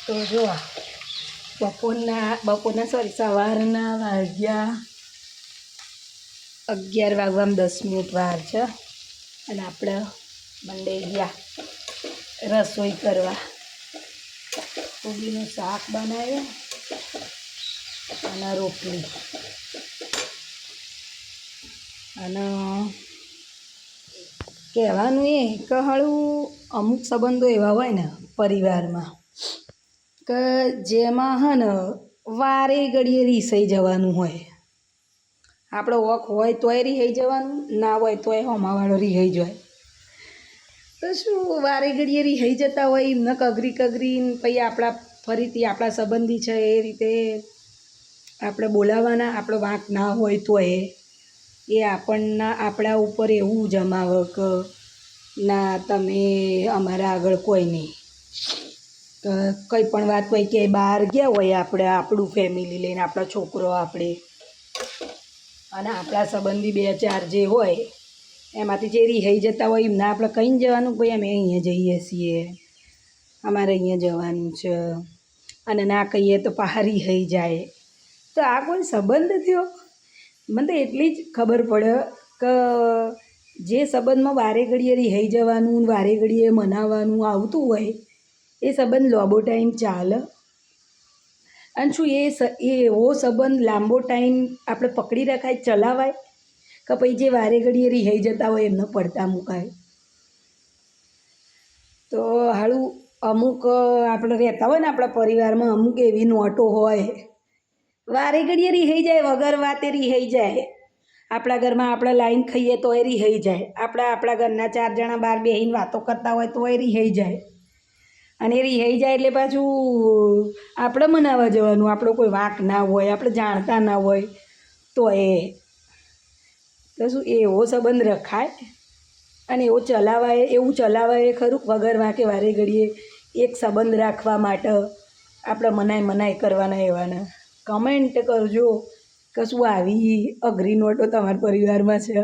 તો જો બપોરના સવારના વાગ્યા 11 વાગવામાં 10 મિનિટ વાર છે અને આપણે મંડે ગયા રસોઈ કરવા. કોબીનું શાક બનાવ્યું અને રોટલી અને કહેવાનું એ કે હાળું અમુક સંબંધો એવા હોય ને પરિવારમાં કે જેમાં હે ને વારે ઘડીએ રીસાઈ જવાનું હોય. આપણો વોક હોય તોય રીહાઈ જવાનું, ના હોય તોય હોમાવાળો રીહાઈ જાય. તો શું વારે ઘડીએ રીહાઈ જતા હોય એમને કગરીને પછી ફરીથી આપણા સંબંધી છે એ રીતે આપણે બોલાવવાના. આપણો વાંક ના હોય તોય એ આપણા ઉપર એવું જમાવે કે ના તમે અમારા આગળ કોઈ નહીં. કંઈ પણ વાત હોય કે બહાર ગયા હોય આપણું ફેમિલી લઈને આપણા છોકરો આપણે અને આપણા સંબંધી 2-4 જે હોય એમાંથી જે રીહાઈ જતા હોય એમને આપણે કહીને જવાનું ભાઈ અમે અહીંયા જઈએ છીએ, અમારે અહીંયા જવાનું છે, અને ના કહીએ તો પાછા રીહાઈ જાય. તો આ કોઈ સંબંધ થયો? મને તો એટલી જ ખબર પડે કે જે સંબંધમાં વારે ઘડીએ રીહાઈ જવાનું, વારે ઘડીએ મનાવવાનું આવતું હોય એ સંબંધ લાંબો ટાઈમ ચાલે. અને શું એ એવો સંબંધ લાંબો ટાઈમ આપણે પકડી રખાય, ચલાવાય કે પછી જે વારે ઘડીએ રીહાઈ જતા હોય એમને પડતા મુકાય? તો હાળું અમુક આપણે રહેતા હોય ને આપણા પરિવારમાં અમુક એવી નોટો હોય વારે ઘડીએ રીહાઈ જાય, વગર વાતે રીહાઈ જાય. આપણા ઘરમાં આપણે લાઈન ખાઈએ તોય રીહાઈ જાય. આપણા ઘરના 4 જણા બહાર બેસીને વાતો કરતા હોય તોય રીહાઈ જાય. અને એ રીહાઈ જાય એટલે પાછું આપણે મનાવવા જવાનું. આપણો કોઈ વાંક ના હોય, આપણે જાણતા ના હોય તો શું એવો સંબંધ રખાય અને એવું ચલાવાય ખરું? વગર વાંકે વારે ઘડીએ એક સંબંધ રાખવા માટે આપણે મનાઈ કરવાના એવાના. કમેન્ટ કરજો કે શું આવી અઘરી નોટો તમારા પરિવારમાં છે?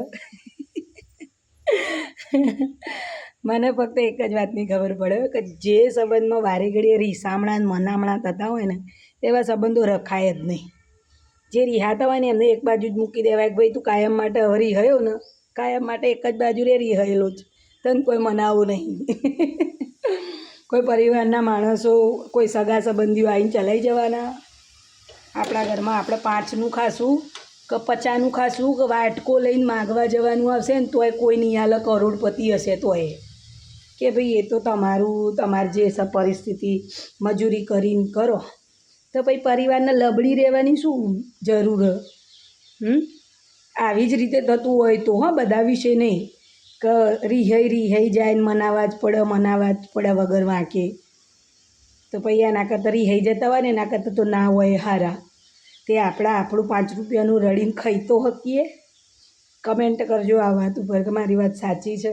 મને ફક્ત એક જ વાતની ખબર પડે કે જે સંબંધમાં વારે ઘડીએ રીસામણા મનામણા થતા હોય ને એવા સંબંધો રખાય જ નહીં. જે રિહાતા હોય ને એમને એક બાજુ જ મૂકી દેવાય કે ભાઈ તું કાયમ માટે હવે રિહાયો ને, કાયમ માટે એક જ બાજુ રિહાયેલો જ, તને કોઈ મનાવવું નહીં. કોઈ પરિવારના માણસો, કોઈ સગા સંબંધીઓ આવીને ચલાવી જવાના. આપણા ઘરમાં આપણે 5નું ખાશું કે 50નું ખાશું કે વાટકો લઈને માગવા જવાનું આવશે ને તોય કોઈ નહીં હાલે, કરોડપતિ હશે તોય કે ભાઈ એ તો તમારી જે પરિસ્થિતિ મજૂરી કરીને કરો. તો પછી પરિવારને લબડી રહેવાની શું જરૂર? આવી જ રીતે થતું હોય તો બધા વિશે નહીં કે રીહાઈ જાય ને મનાવવા જ પડે વગર વાંકે. તો પછી એના કરતાં રીહાઈ જતા હોય ને એના કરતાં તો ના હોય હારા. તે આપણું 5 રૂપિયાનું રડીને ખાઈ તો શકીએ. કમેન્ટ કરજો આ વાત ઉપર કે મારી વાત સાચી છે.